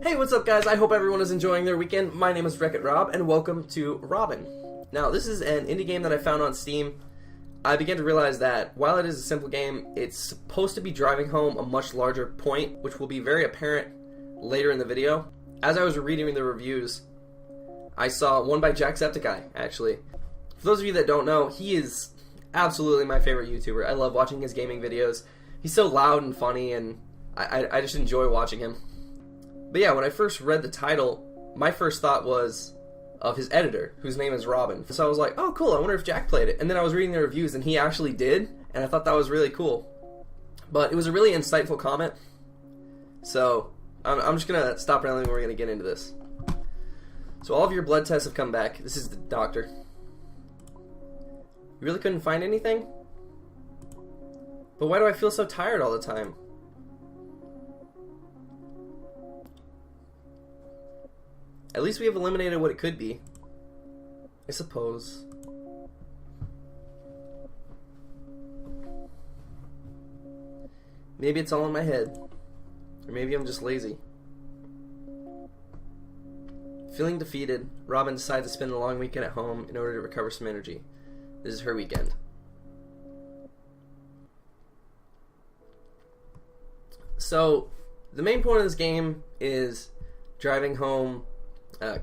Hey, what's up guys? I hope everyone is enjoying their weekend. My name is Wreck-It Rob, and welcome to Robin. Now, this is an indie game that I found on Steam. I began to realize that while it is a simple game, it's supposed to be driving home a much larger point, which will be very apparent later in the video. As I was reading the reviews, I saw one by Jacksepticeye, actually. For those of you that don't know, he is absolutely my favorite YouTuber. I love watching his gaming videos. He's so loud and funny, and I just enjoy watching him. But yeah, when I first read the title, my first thought was of his editor, whose name is Robin. So I was like, oh cool, I wonder if Jack played it. And then I was reading the reviews, and he actually did, and I thought that was really cool. But it was a really insightful comment, so I'm just going to stop rambling and we're going to get into this. So all of your blood tests have come back. This is the doctor. You really couldn't find anything? But why do I feel so tired all the time? At least we have eliminated what it could be, I suppose. Maybe it's all in my head. Or maybe I'm just lazy. Feeling defeated, Robin decides to spend a long weekend at home in order to recover some energy. This is her weekend. So, the main point of this game is driving home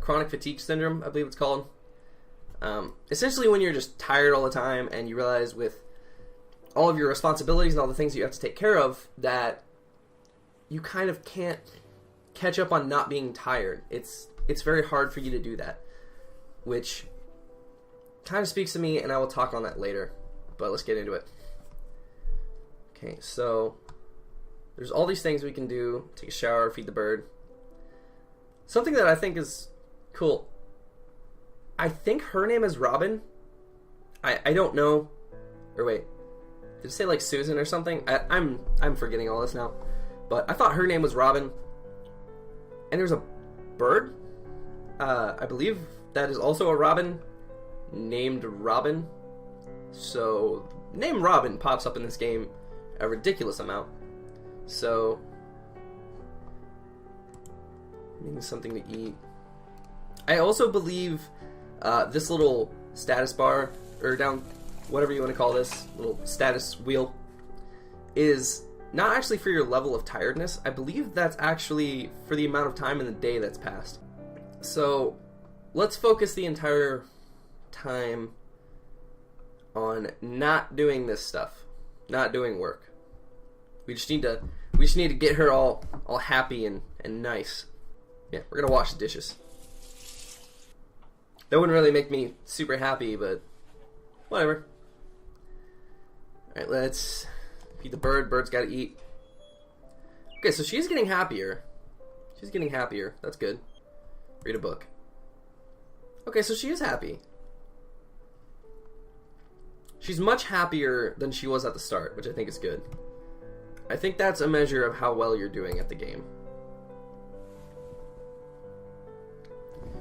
chronic fatigue syndrome, I believe it's called. Essentially when you're just tired all the time and you realize with all of your responsibilities and all the things you have to take care of that you kind of can't catch up on not being tired. It's very hard for you to do that, which kind of speaks to me, and I will talk on that later, but let's get into it. Okay, so there's all these things we can do: take a shower, feed the bird. Something that I think is cool. I think her name is Robin. I don't know. Or wait, did it say like Susan or something? I'm forgetting all this now. But I thought her name was Robin. And there's a bird. I believe that is also a robin named Robin. So name Robin pops up in this game a ridiculous amount. So maybe something to eat. I also believe this little status bar, or down, whatever you want to call this, little status wheel, is not actually for your level of tiredness. I believe that's actually for the amount of time in the day that's passed. So let's focus the entire time on not doing this stuff, not doing work. We just need to get her all happy and nice. Yeah, we're gonna wash the dishes. That wouldn't really make me super happy, but whatever. Alright, let's feed the bird. Bird's gotta eat. Okay, so she's getting happier. She's getting happier. That's good. Read a book. Okay, so she is happy. She's much happier than she was at the start, which I think is good. I think that's a measure of how well you're doing at the game.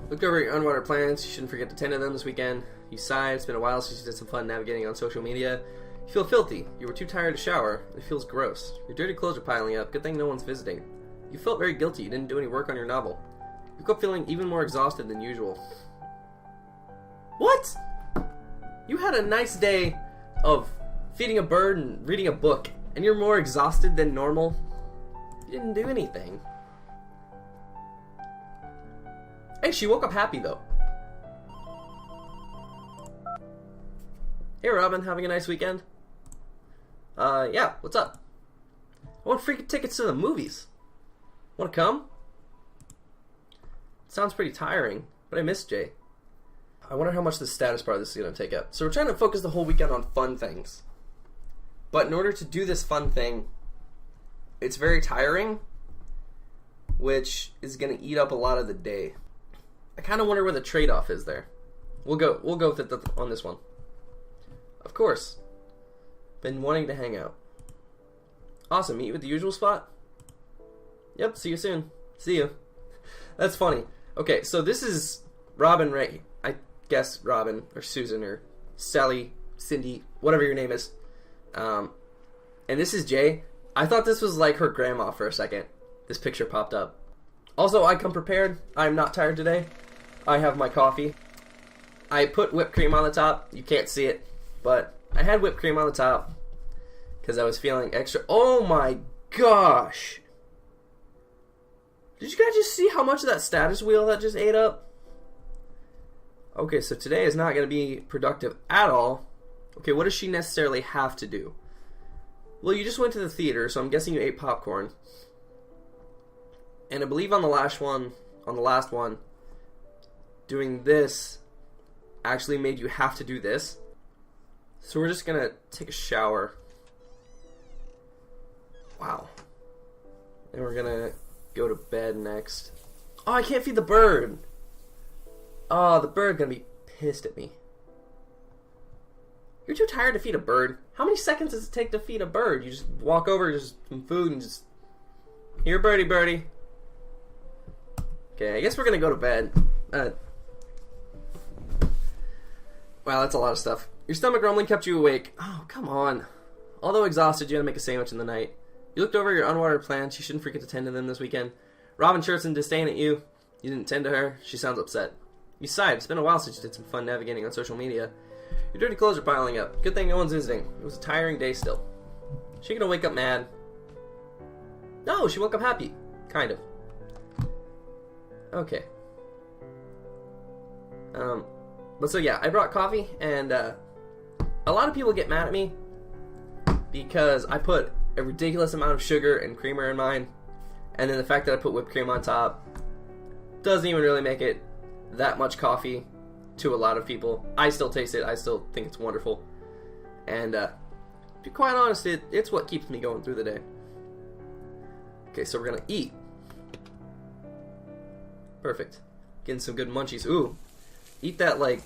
Looked over your unwatered plants. You shouldn't forget to tend to them this weekend. You sighed. It's been a while since you did some fun navigating on social media. You feel filthy. You were too tired to shower. It feels gross. Your dirty clothes are piling up. Good thing no one's visiting. You felt very guilty. You didn't do any work on your novel. You woke up feeling even more exhausted than usual. What? You had a nice day of feeding a bird and reading a book, and you're more exhausted than normal? You didn't do anything. Hey, she woke up happy, though. Hey, Robin, having a nice weekend? Yeah, what's up? I want free tickets to the movies. Want to come? Sounds pretty tiring, but I miss Jay. I wonder how much the status bar this is going to take up. So we're trying to focus the whole weekend on fun things. But in order to do this fun thing, it's very tiring, which is going to eat up a lot of the day. I kind of wonder where the trade-off is there. We'll go with it on this one. Of course. Been wanting to hang out. Awesome. Meet you at the usual spot? Yep, see you soon. See you. That's funny. Okay, so this is Robin Ray. I guess Robin, or Susan, or Sally, Cindy, whatever your name is. And this is Jay. I thought this was like her grandma for a second. This picture popped up. Also, I come prepared. I'm not tired today. I have my coffee. I put whipped cream on the top. You can't see it, but I had whipped cream on the top because I was feeling extra. Oh my gosh! Did you guys just see how much of that status wheel that just ate up? Okay, so today is not going to be productive at all. Okay, what does she necessarily have to do? Well, you just went to the theater, so I'm guessing you ate popcorn. And I believe on the last one, doing this actually made you have to do this. So we're just going to take a shower. Wow. And we're going to go to bed next. Oh, I can't feed the bird. Oh, the bird going to be pissed at me. You're too tired to feed a bird. How many seconds does it take to feed a bird? You just walk over, just some food, and just... Here, birdie, birdie. Okay, I guess we're going to go to bed. Wow, that's a lot of stuff. Your stomach rumbling kept you awake. Oh, come on. Although exhausted, you had to make a sandwich in the night. You looked over your unwatered plants. You shouldn't forget to tend to them this weekend. Robin chirps in disdain at you. You didn't tend to her. She sounds upset. You sighed. It's been a while since you did some fun navigating on social media. Your dirty clothes are piling up. Good thing no one's visiting. It was a tiring day still. She gonna wake up mad? No, she woke up happy. Kind of. Okay. But so yeah, I brought coffee, and a lot of people get mad at me because I put a ridiculous amount of sugar and creamer in mine, and then the fact that I put whipped cream on top doesn't even really make it that much coffee to a lot of people. I still taste it. I still think it's wonderful. And to be quite honest, it's what keeps me going through the day. Okay, so we're going to eat. Perfect. Getting some good munchies. Ooh. Eat that, like,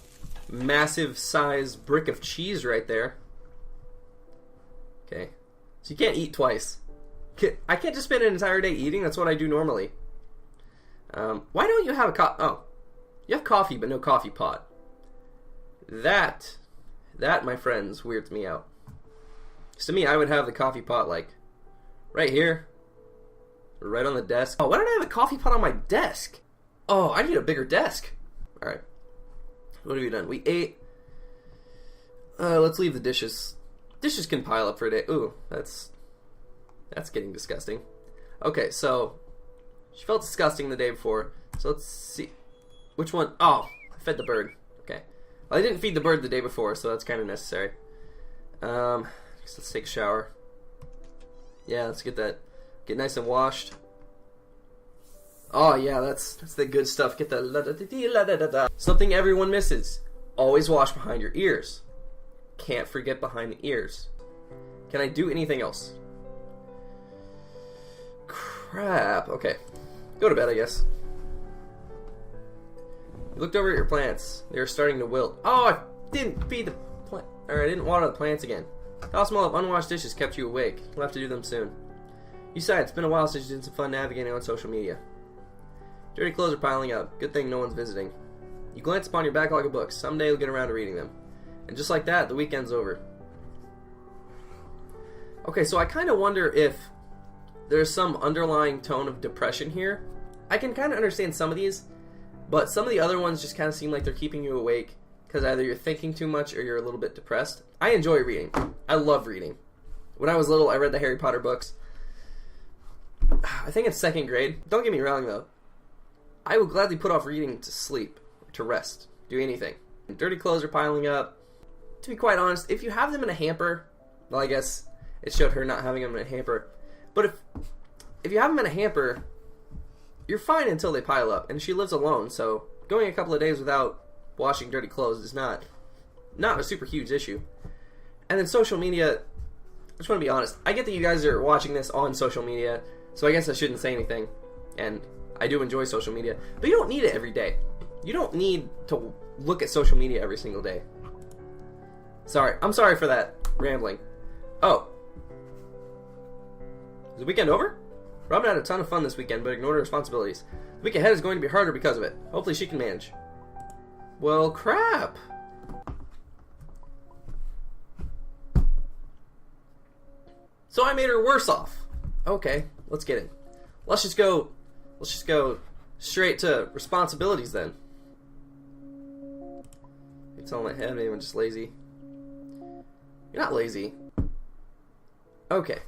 massive size brick of cheese right there. Okay. So you can't eat twice. I can't just spend an entire day eating. That's what I do normally. Why don't you have a Oh. You have coffee, but no coffee pot. That, my friends, weirds me out. Because to me, I would have the coffee pot, like, right here. Or right on the desk. Oh, why don't I have a coffee pot on my desk? Oh, I need a bigger desk. Alright. What have you done? We ate. Let's leave the dishes. Dishes can pile up for a day. Ooh, that's getting disgusting. Okay, so she felt disgusting the day before. So let's see. Which one? Oh, I fed the bird. Okay. Well, I didn't feed the bird the day before, so that's kind of necessary. Let's take a shower. Yeah, let's get nice and washed. Oh yeah, that's the good stuff. Get the something everyone misses. Always wash behind your ears. Can't forget behind the ears. Can I do anything else? Crap. Okay. Go to bed, I guess. You looked over at your plants. They were starting to wilt. Oh, I didn't feed the plant. Or I didn't water the plants again. The smell of unwashed dishes kept you awake. You'll have to do them soon. You sighed. It's been a while since you did some fun navigating on social media. Dirty clothes are piling up. Good thing no one's visiting. You glance upon your backlog of books. Someday you'll get around to reading them. And just like that, the weekend's over. Okay, so I kind of wonder if there's some underlying tone of depression here. I can kind of understand some of these, but some of the other ones just kind of seem like they're keeping you awake because either you're thinking too much or you're a little bit depressed. I enjoy reading. I love reading. When I was little, I read the Harry Potter books. I think in second grade. Don't get me wrong, though. I would gladly put off reading to sleep, to rest, do anything. Dirty clothes are piling up. To be quite honest, if you have them in a hamper, well, I guess it showed her not having them in a hamper. But if you have them in a hamper, you're fine until they pile up. And she lives alone, so going a couple of days without washing dirty clothes is not a super huge issue. And then social media, I just want to be honest. I get that you guys are watching this on social media, so I guess I shouldn't say anything. And I do enjoy social media, but you don't need it every day. You don't need to look at social media every single day. Sorry, I'm sorry for that rambling. Oh. Is the weekend over? Robin had a ton of fun this weekend, but ignored her responsibilities. The week ahead is going to be harder because of it. Hopefully she can manage. Well, crap. So I made her worse off. Okay, let's get it. Let's let's just go straight to responsibilities then. It's all in my head, maybe I'm just lazy. You're not lazy. Okay.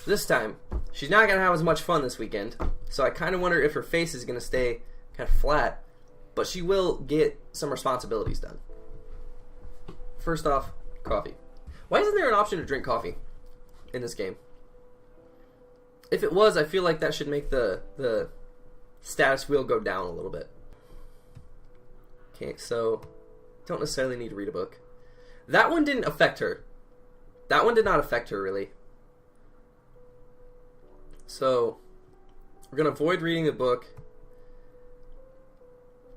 This time, she's not going to have as much fun this weekend, so I kind of wonder if her face is going to stay kind of flat, but she will get some responsibilities done. First off, coffee. Why isn't there an option to drink coffee in this game? If it was, I feel like that should make the status wheel go down a little bit. Okay, so don't necessarily need to read a book. That one didn't affect her. That one did not affect her, really. So, we're going to avoid reading the book.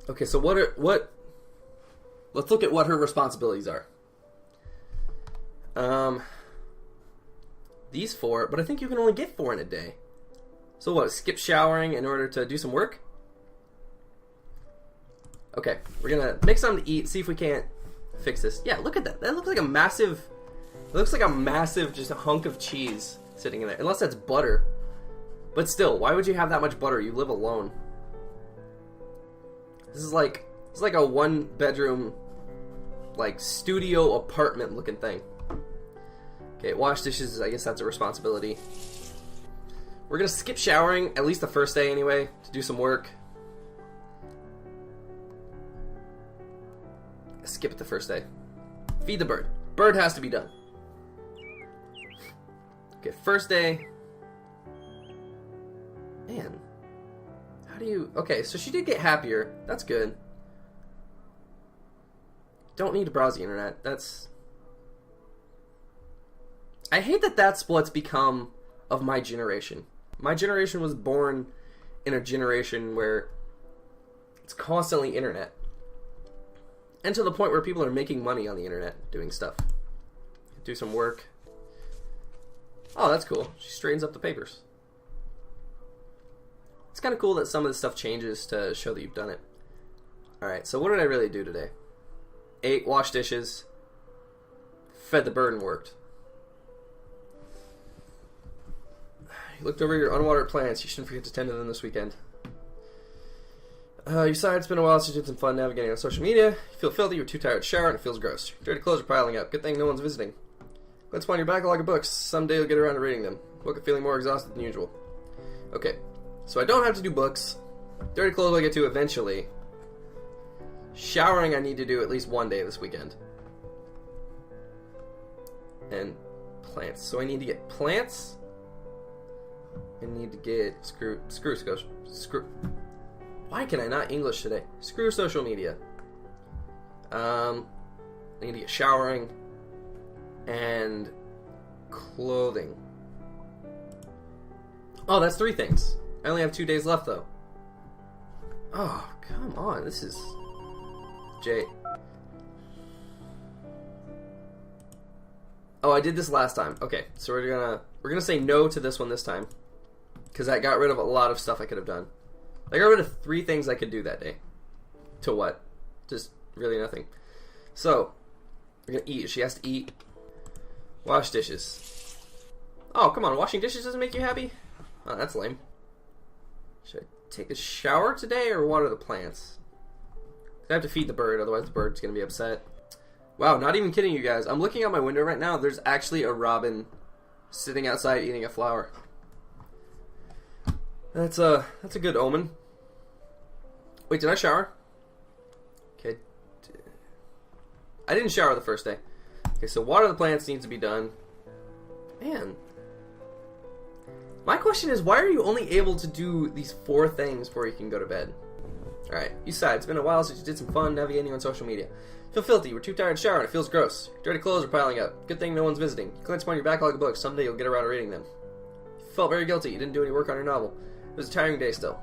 Okay, so let's look at what her responsibilities are. These 4, but I think you can only get 4 in a day. So what, skip showering in order to do some work? Okay, we're gonna make something to eat, see if we can't fix this. Yeah, look at that. That looks like a massive, just a hunk of cheese sitting in there. Unless that's butter. But still, why would you have that much butter? You live alone. This is like a 1-bedroom, like, studio apartment looking thing. Okay, wash dishes, I guess that's a responsibility. We're gonna skip showering, at least the first day anyway, to do some work. Skip it the first day. Feed the bird. Bird has to be done. Okay, first day. Man. How do you... Okay, so she did get happier. That's good. Don't need to browse the internet. That's... I hate that that's what's become of my generation. My generation was born in a generation where it's constantly internet. And to the point where people are making money on the internet doing stuff. Do some work. Oh, that's cool. She straightens up the papers. It's kind of cool that some of this stuff changes to show that you've done it. Alright, so what did I really do today? Ate, washed dishes, fed the bird, and worked. You looked over your unwatered plants. You shouldn't forget to tend to them this weekend. You sighed. It's been a while since you did some fun navigating on social media. You feel filthy. You're too tired to shower, and it feels gross. Dirty clothes are piling up. Good thing no one's visiting. Let's find your backlog of books. Someday you'll get around to reading them. Woke up feeling more exhausted than usual. Okay, so I don't have to do books. Dirty clothes I'll get to eventually. Showering I need to do at least one day this weekend. And plants. So I need to get plants. I need to get screw. Why can I not English today? Screw social media. I need to get showering and clothing. Oh, that's 3 things. I only have 2 days left though. Oh, come on. This is Jay. Oh, I did this last time. Okay, so we're gonna say no to this one this time. Because that got rid of a lot of stuff I could have done. I got rid of 3 things I could do that day. To what? Just really nothing. So, we're gonna eat. She has to eat. Wash dishes. Oh, come on. Washing dishes doesn't make you happy? Oh, that's lame. Should I take a shower today or water the plants? I have to feed the bird, otherwise the bird's gonna be upset. Wow, not even kidding you guys. I'm looking out my window right now. There's actually a robin sitting outside eating a flower. That's a good omen. Wait, did I shower? Okay. I didn't shower the first day. Okay, so water the plants needs to be done. Man. My question is, why are you only able to do these 4 things before you can go to bed? Alright, you sighed. It's been a while since you did some fun navigating on social media. Feel filthy. We're too tired to shower and it feels gross. Dirty clothes are piling up. Good thing no one's visiting. You glance upon your backlog of books. Someday you'll get around to reading them. You felt very guilty. You didn't do any work on your novel. It was a tiring day still.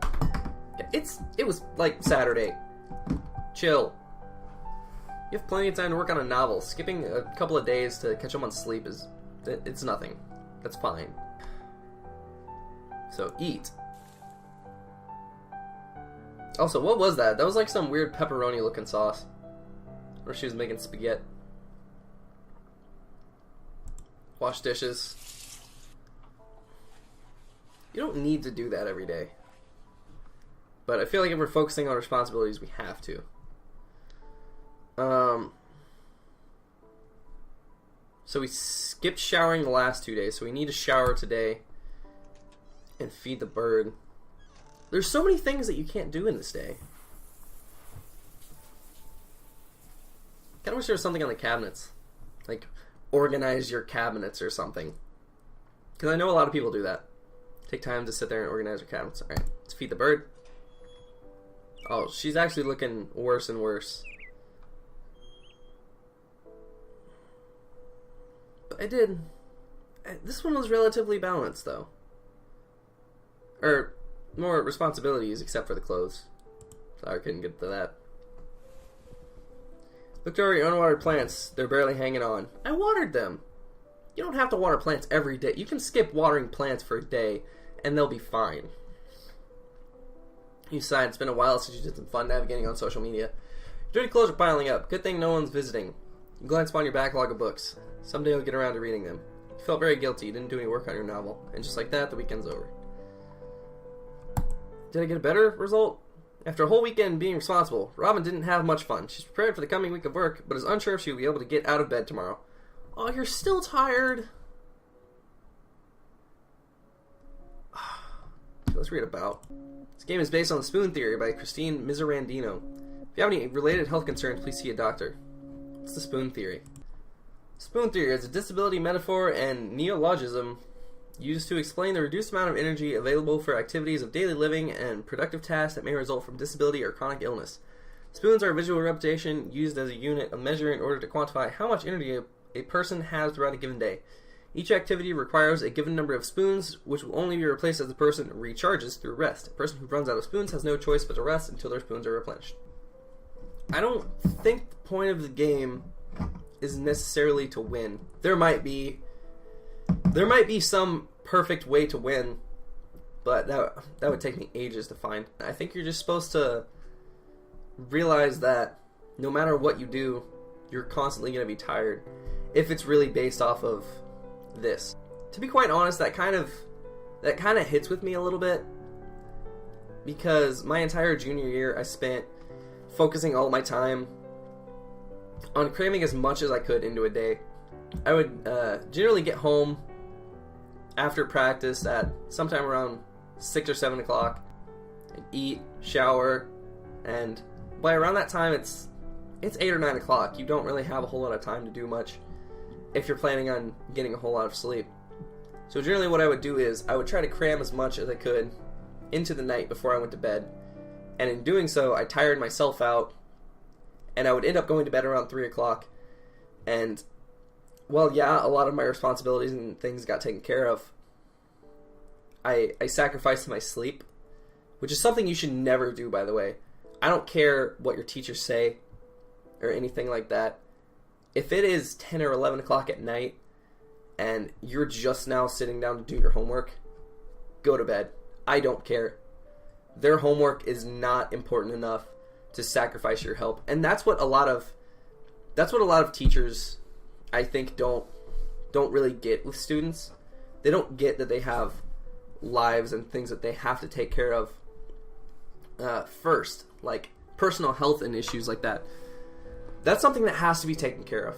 It was like Saturday. Chill. You have plenty of time to work on a novel. Skipping a couple of days to catch up on sleep it's nothing. That's fine. So eat. Also, what was that? That was like some weird pepperoni looking sauce. Or she was making spaghetti. Wash dishes. You don't need to do that every day. But I feel like if we're focusing on responsibilities, we have to. So we skipped showering the last 2 days, so we need to shower today and feed the bird. There's so many things that you can't do in this day. Kind of wish there was something on the cabinets. Like, organize your cabinets or something. Because I know a lot of people do that. Take time to sit there and organize your cabinets. Alright, let's feed the bird. Oh, she's actually looking worse and worse. But this one was relatively balanced, though. Or, more responsibilities, except for the clothes. Sorry, I couldn't get to that. Looked over your unwatered plants. They're barely hanging on. I watered them. You don't have to water plants every day. You can skip watering plants for a day, and they'll be fine. You sighed. It's been a while since you did some fun navigating on social media. Dirty clothes are piling up. Good thing no one's visiting. You glance upon your backlog of books. Someday you'll get around to reading them. You felt very guilty. You didn't do any work on your novel. And just like that, the weekend's over. Did I get a better result? After a whole weekend being responsible, Robin didn't have much fun. She's prepared for the coming week of work, but is unsure if she will be able to get out of bed tomorrow. Oh, you're still tired. Let's read about. This game is based on the Spoon Theory by Christine Miserandino. If you have any related health concerns, please see a doctor. What's the Spoon Theory? Spoon Theory is a disability metaphor and neologism used to explain the reduced amount of energy available for activities of daily living and productive tasks that may result from disability or chronic illness. Spoons are a visual representation used as a unit of measure in order to quantify how much energy a person has throughout a given day. Each activity requires a given number of spoons, which will only be replaced as the person recharges through rest. A person who runs out of spoons has no choice but to rest until their spoons are replenished. I don't think the point of the game is necessarily to win. There might be some perfect way to win, but that would take me ages to find. I think you're just supposed to realize that no matter what you do, you're constantly going to be tired if it's really based off of this. To be quite honest, that kind of hits with me a little bit, because my entire junior year I spent focusing all my time on cramming as much as I could into a day. I would generally get home after practice at sometime around 6 or 7 o'clock and eat, shower, and by around that time it's 8 or 9 o'clock. You don't really have a whole lot of time to do much if you're planning on getting a whole lot of sleep. So generally what I would do is I would try to cram as much as I could into the night before I went to bed, and in doing so I tired myself out, and I would end up going to bed around 3 o'clock. And well, yeah, a lot of my responsibilities and things got taken care of. I sacrificed my sleep, which is something you should never do, by the way. I don't care what your teachers say or anything like that. If it is 10 or 11 o'clock at night and you're just now sitting down to do your homework, go to bed. I don't care. Their homework is not important enough to sacrifice your help. And that's what a lot of teachers, I think, don't really get with students. They don't get that they have lives and things that they have to take care of first, like personal health and issues like that. That's something that has to be taken care of.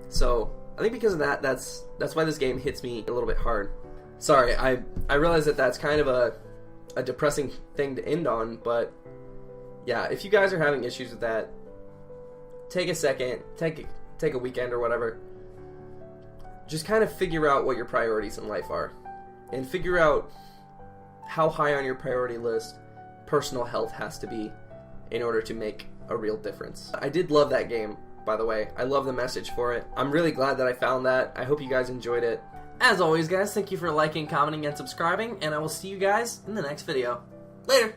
So I think because of that, that's why this game hits me a little bit hard. Sorry, I realize that that's kind of a depressing thing to end on, but yeah, if you guys are having issues with that, take a second, take a weekend or whatever. Just kind of figure out what your priorities in life are, and figure out how high on your priority list personal health has to be in order to make a real difference. I did love that game, by the way. I love the message for it. I'm really glad that I found that. I hope you guys enjoyed it. As always, guys, thank you for liking, commenting, and subscribing, and I will see you guys in the next video. Later!